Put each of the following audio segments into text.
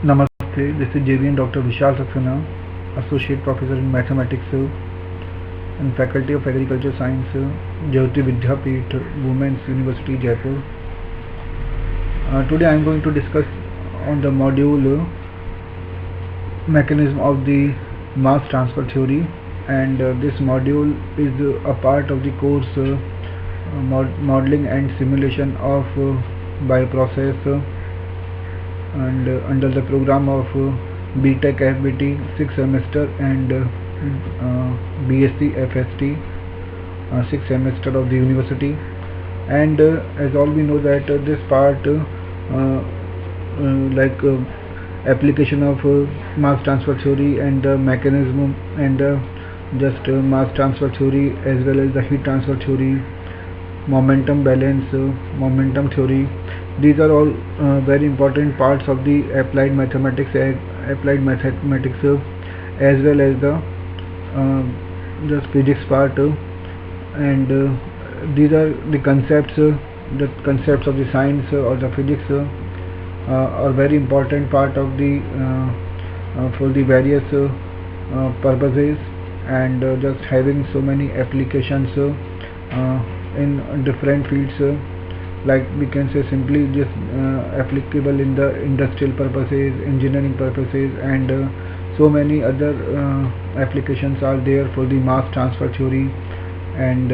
Namaste, this is JVN Dr. Vishal Saxena, Associate Professor in Mathematics and Faculty of Agriculture Science, Jyoti Vidyapeeth, Women's University, Jaipur. Today I am going to discuss on the module mechanism of the mass transfer theory, and this module is a part of the course modeling and simulation of bioprocess and under the program of BTech FBT 6th semester and BSc FST 6th semester of the university. And as all we know that this part application of mass transfer theory and the mechanism and just mass transfer theory as well as the heat transfer theory, momentum balance, momentum theory, these are all very important parts of the applied mathematics as well as the just physics part, and these are the concepts of the science or the physics are very important part of the for the various purposes, and just having so many applications in different fields, like we can say simply just applicable in the industrial purposes, engineering purposes, and so many other applications are there for the mass transfer theory. And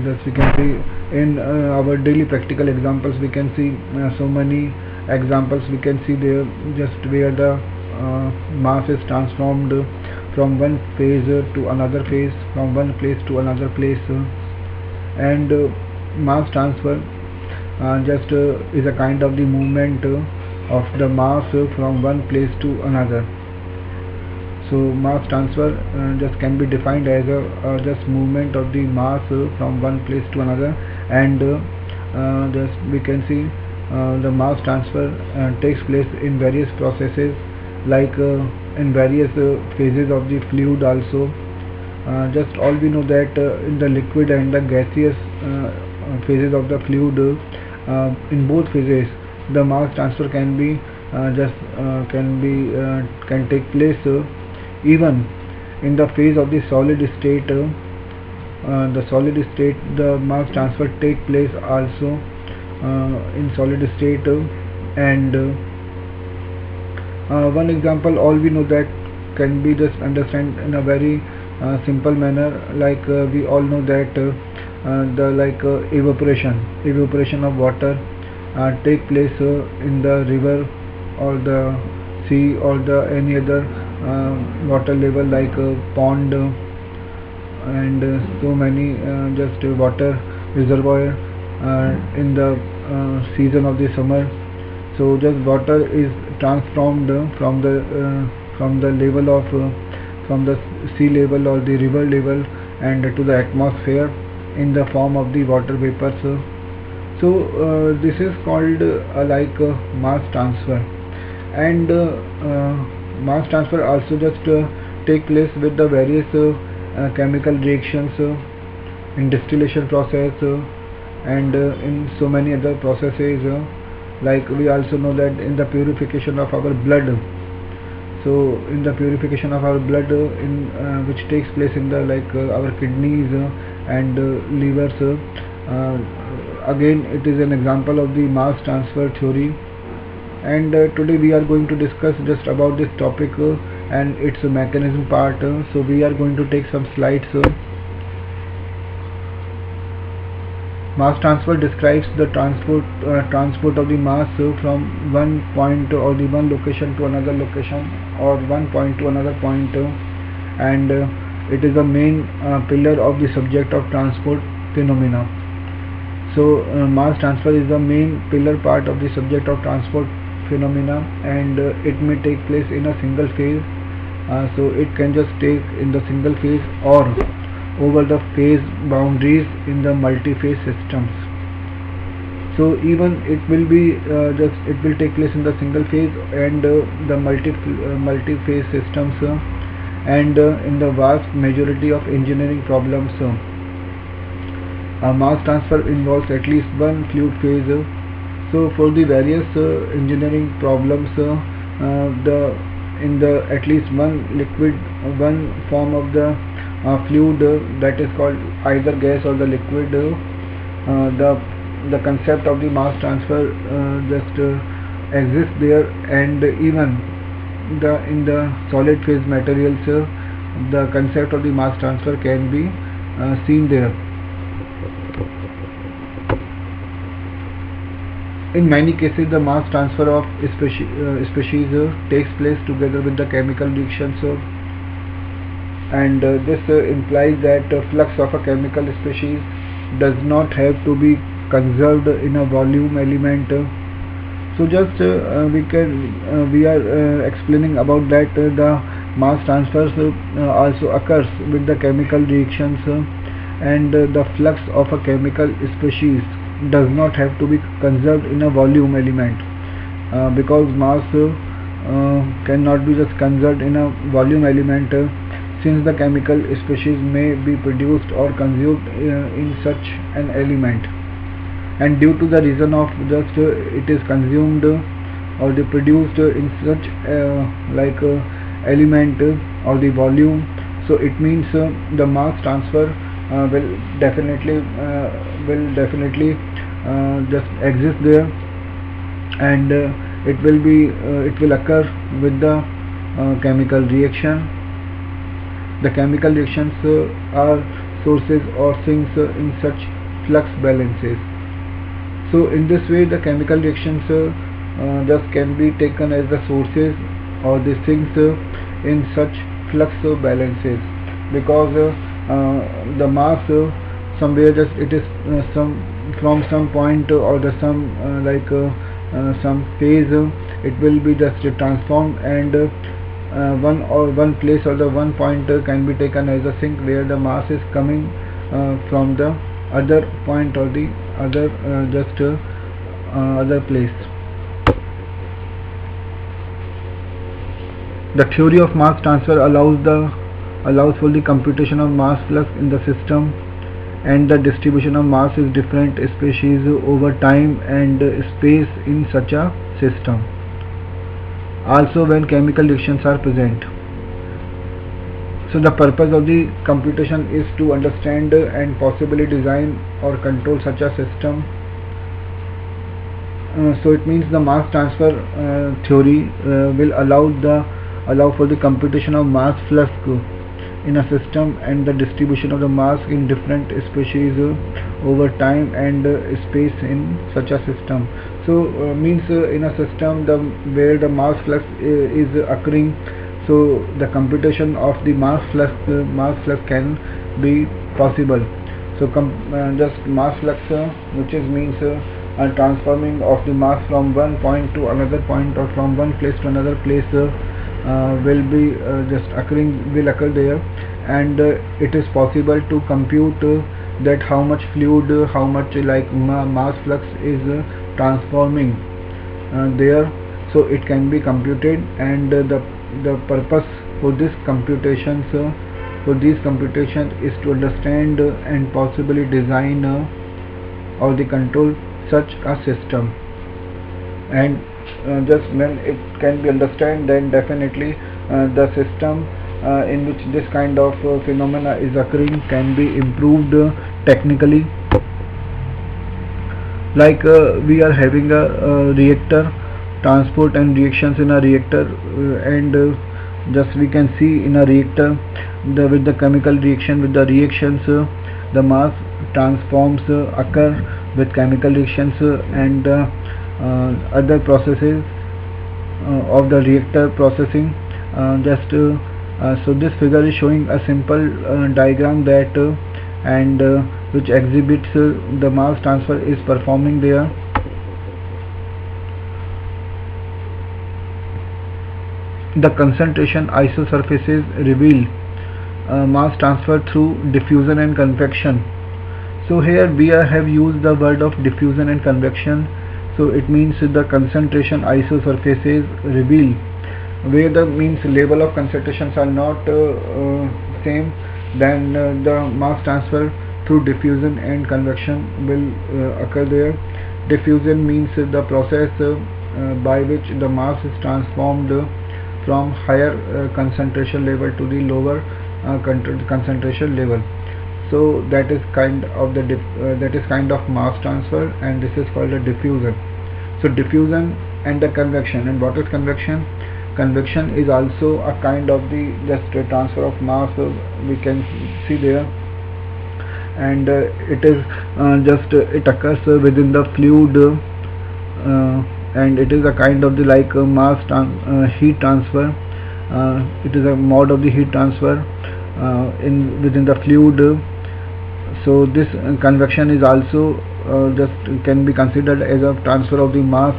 thus we can see in our daily practical examples, we can see so many examples we can see there, just where the mass is transformed from one phase to another phase, from one place to another place, and mass transfer just is a kind of the movement of the mass from one place to another. So mass transfer just can be defined as a just movement of the mass from one place to another, and just we can see the mass transfer takes place in various processes, like in various phases of the fluid also. Just all we know that in the liquid and the gaseous phases of the fluid, in both phases the mass transfer can be can take place. Even in the phase of the solid state, the mass transfer take place also in solid state. And one example all we know that can be just understand in a very simple manner, like we all know that the evaporation of water take place in the river or the sea or the any other water level, like pond and so many just water reservoir in the season of the summer. So just water is transformed from the level of from the sea level or the river level and to the atmosphere in the form of the water vapors. So this is called mass transfer. And mass transfer also just take place with the various chemical reactions in distillation process and in so many other processes, like we also know that in the purification of our blood. So in the purification of our blood in which takes place in the our kidneys and livers, again it is an example of the mass transfer theory. And today we are going to discuss just about this topic and its mechanism part. So we are going to take some slides. Mass transfer describes the transport of the mass from one point or the one location to another location, or one point to another point, and it is the main pillar of the subject of transport phenomena. So mass transfer is the main pillar part of the subject of transport phenomena, and it may take place in a single phase. So it can just take in the single phase or over the phase boundaries in the multi-phase systems. So even it will be it will take place in the single phase and the multi-phase systems, and in the vast majority of engineering problems, a mass transfer involves at least one fluid phase So for the various engineering problems, the in the at least one liquid, one form of the fluid that is called either gas or the liquid, the concept of the mass transfer just exists there, and even the in the solid phase materials, the concept of the mass transfer can be seen there. In many cases, the mass transfer of species takes place together with the chemical reactions, and this implies that flux of a chemical species does not have to be conserved in a volume element. So just we are explaining about that the mass transfers also occurs with the chemical reactions, and the flux of a chemical species does not have to be conserved in a volume element, because mass cannot be just conserved in a volume element, since the chemical species may be produced or consumed in such an element, and due to the reason of just it is consumed or they produced in such element or the volume, so it means the mass transfer will definitely just exist there, and it will occur with the chemical reaction. The chemical reactions are sources or sinks in such flux balances. So in this way, the chemical reactions just can be taken as the sources or the sinks in such flux balances, because the mass somewhere just it is from some point or the some phase, it will be just transformed, and one place or the one point can be taken as a sink where the mass is coming from the other point or the other other place. The theory of mass transfer allows for the computation of mass flux in the system, and the distribution of mass is different species over time and space in such a system. Also, when chemical reactions are present. So the purpose of the computation is to understand and possibly design or control such a system. So it means the mass transfer theory will allow for the computation of mass flux in a system and the distribution of the mass in different species over time and space in such a system. So means in a system where the mass flux is occurring, so the computation of the mass flux can be possible. So just mass flux, which is means transforming of the mass from one point to another point or from one place to another place, will be will occur there, and it is possible to compute that how much fluid, how much mass flux is transforming there. So it can be computed, and the purpose for this computations is to understand and possibly design or the control such a system. And just when it can be understood, then definitely the system in which this kind of phenomena is occurring can be improved technically. Like we are having a reactor, transport and reactions in a reactor, and just we can see in a reactor with the chemical reaction, with the reactions the mass transforms occur with chemical reactions and other processes of the reactor processing. So this figure is showing a simple diagram that and which exhibits the mass transfer is performing there. The concentration isosurfaces reveal mass transfer through diffusion and convection. So here we have used the word of diffusion and convection. So it means the concentration isosurfaces reveal, where the means level of concentrations are not same, then the mass transfer through diffusion and convection will occur there. Diffusion means the process by which the mass is transformed from higher concentration level to the lower concentration level. So that is kind of mass transfer, and this is called a diffusion. So diffusion and the convection. And what is convection? Convection is also a kind of the just transfer of mass, we can see there, and it is it occurs within the fluid, and it is a kind of the heat transfer. It is a mode of the heat transfer in within the fluid. So this convection is also can be considered as a transfer of the mass.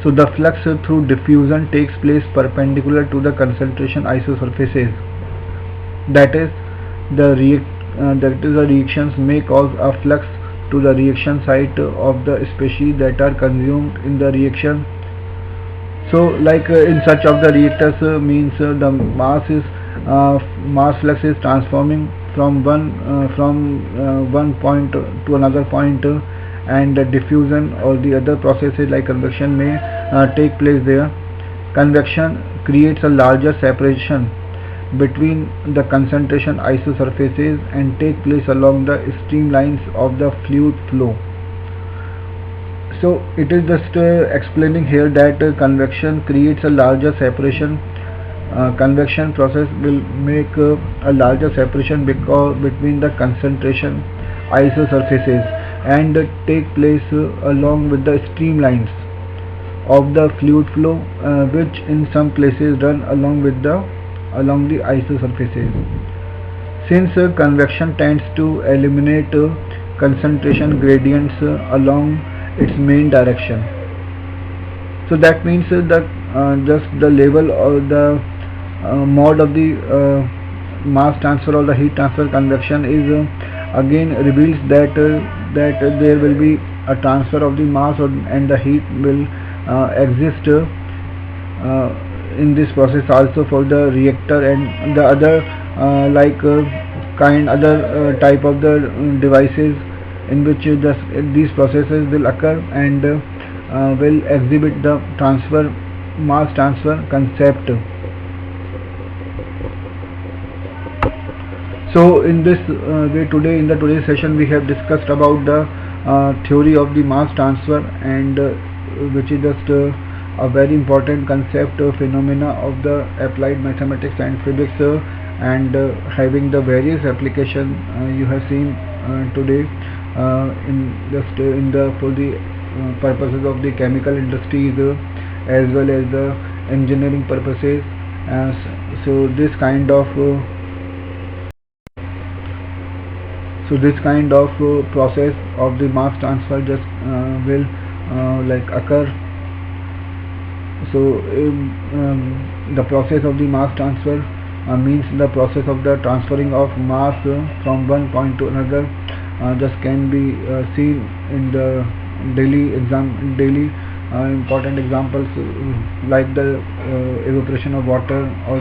So the flux through diffusion takes place perpendicular to the concentration isosurfaces. That is, the reactions may cause a flux to the reaction site of the species that are consumed in the reaction. So, like in such of the reactors, means the mass flux is transforming from one point to another point, and diffusion or the other processes like convection may take place there. Convection creates a larger separation between the concentration isosurfaces and take place along the streamlines of the fluid flow. So it is just explaining here that convection creates a larger separation. Convection process will make a larger separation between the concentration isosurfaces and take place along with the streamlines of the fluid flow, which in some places run along the isosurfaces. Since convection tends to eliminate concentration gradients along its main direction, so that means that just the level or the mode of the mass transfer or the heat transfer convection is again reveals that there will be a transfer of the mass, and the heat will exist in this process also for the reactor and the other other type of the devices in which these processes will occur and will exhibit the mass transfer concept. So in this way, in today's session we have discussed about the theory of the mass transfer, and which is just a very important concept phenomena of the applied mathematics and physics, and having the various application you have seen today for the purposes of the chemical industries as well as the engineering purposes. So this kind of process of the mass transfer just will occur. So the process of the mass transfer means the process of the transferring of mass from one point to another, just can be seen in the daily important examples like the evaporation of water or